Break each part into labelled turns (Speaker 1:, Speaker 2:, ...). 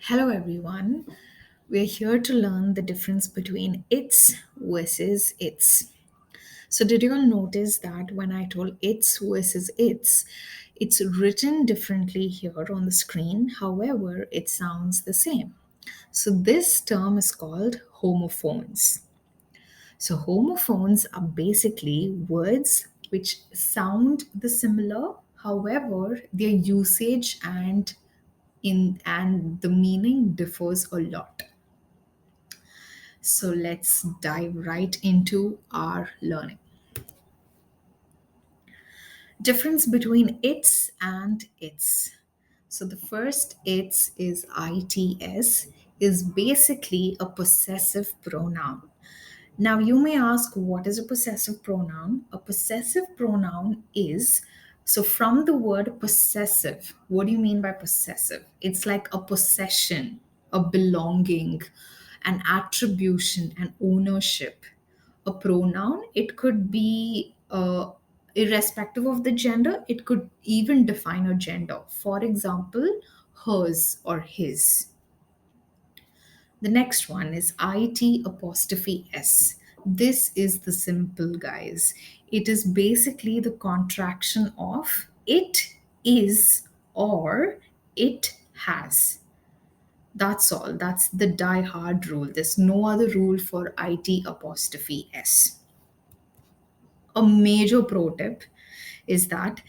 Speaker 1: Hello, everyone. We're here to learn the difference between its versus its. So, did you all notice that when I told its versus it's written differently here on the screen? However, it sounds the same. So, this term is called homophones. So, homophones are basically words which sound the similar, however, their usage and the meaning differs a lot. So let's dive right into our learning. Difference between its and its. So the first its is its is basically a possessive pronoun. Now you may ask, what is a possessive pronoun? A possessive pronoun is, so from the word possessive, what do you mean by possessive? It's like a possession, a belonging, an attribution, an ownership. A pronoun, it could be irrespective of the gender, it could even define a gender. For example, hers or his. The next one is it apostrophe s. This is the simple, guys. It is basically the contraction of it is or it has. That's all. That's the die hard rule. There's no other rule for it apostrophe s. A major pro tip is that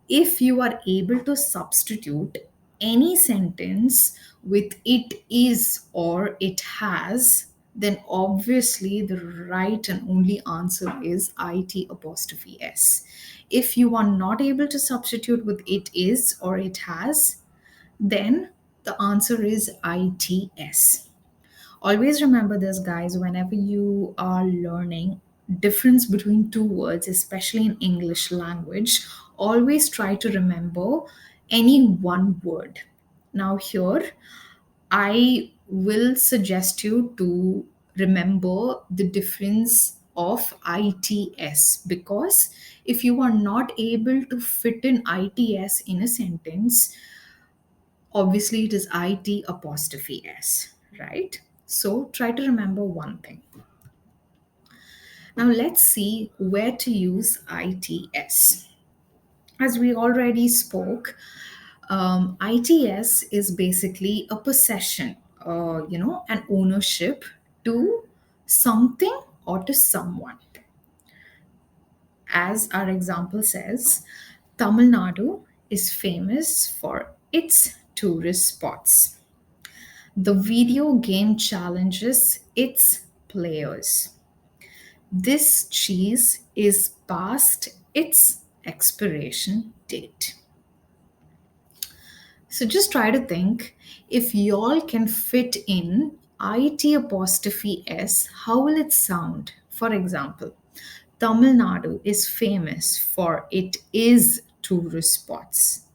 Speaker 1: if you are able to substitute any sentence with it is or it has, then obviously the right and only answer is it apostrophe s. If you are not able to substitute with it is or it has, then the answer is its. Always remember this, guys, whenever you are learning difference between two words, especially in English language, always try to remember any one word. Now here I will suggest you to remember the difference of its, because if you are not able to fit in its in a sentence, obviously it is it apostrophe s, right? So try to remember one thing. Now let's see where to use its. As we already spoke, its is basically a possession, an ownership to something or to someone. As our example says, Tamil Nadu is famous for its tourist spots. The video game challenges its players. This cheese is past its expiration date. So just try to think, if y'all can fit in it apostrophe s, how will it sound? For example, Tamil Nadu is famous for it is tourist spots.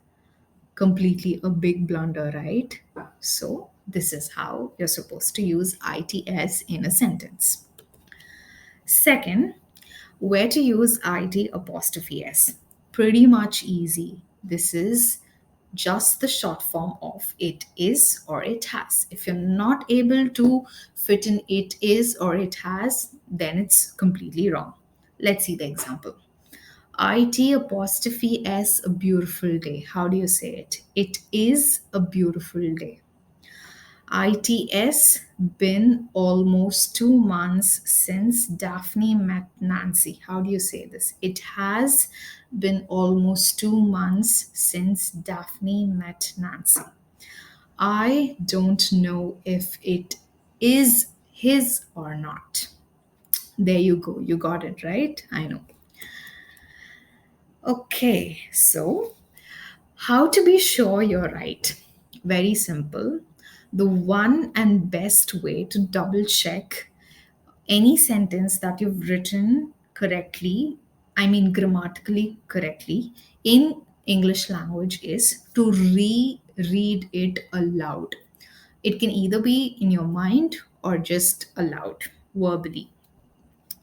Speaker 1: Completely a big blunder, right? So, this is how you're supposed to use its in a sentence. Second, where to use it apostrophe s. Pretty much easy. This is just the short form of it is or it has. If you're not able to fit in it is or it has, then it's completely wrong. Let's see the example. It apostrophe s, a beautiful day. How do you say it? It is a beautiful day. It's been almost 2 months since Daphne met Nancy. How do you say this? It has been almost 2 months since Daphne met Nancy. I don't know if it is his or not. There you go. You got it right. I know. Okay, so how to be sure you're right? Very simple. The one and best way to double check any sentence that you've written correctly, I mean grammatically correctly, in English language is to reread it aloud. It can either be in your mind or just aloud, verbally.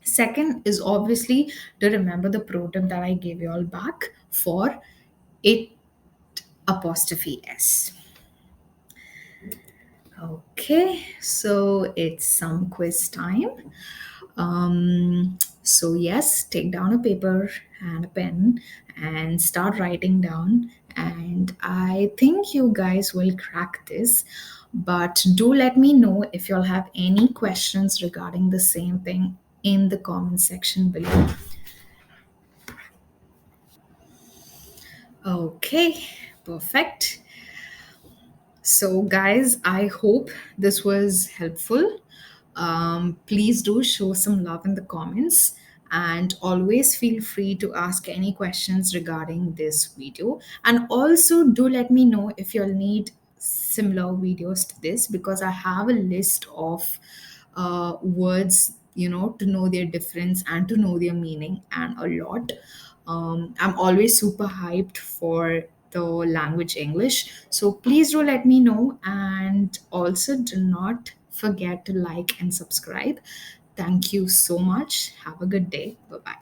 Speaker 1: Second is obviously to remember the pro tip that I gave you all back for it apostrophe s. Okay, so it's some quiz time. So, yes, take down a paper and a pen and start writing down. And I think you guys will crack this. But do let me know if you'll have any questions regarding the same thing in the comment section below. Okay, perfect. So, guys, I hope this was helpful. Please do show some love in the comments and always feel free to ask any questions regarding this video. And also, do let me know if you'll need similar videos to this because I have a list of words, to know their difference and to know their meaning and a lot. I'm always super hyped for the language English. So please do let me know and also do not forget to like and subscribe. Thank you so much. Have a good day. Bye bye.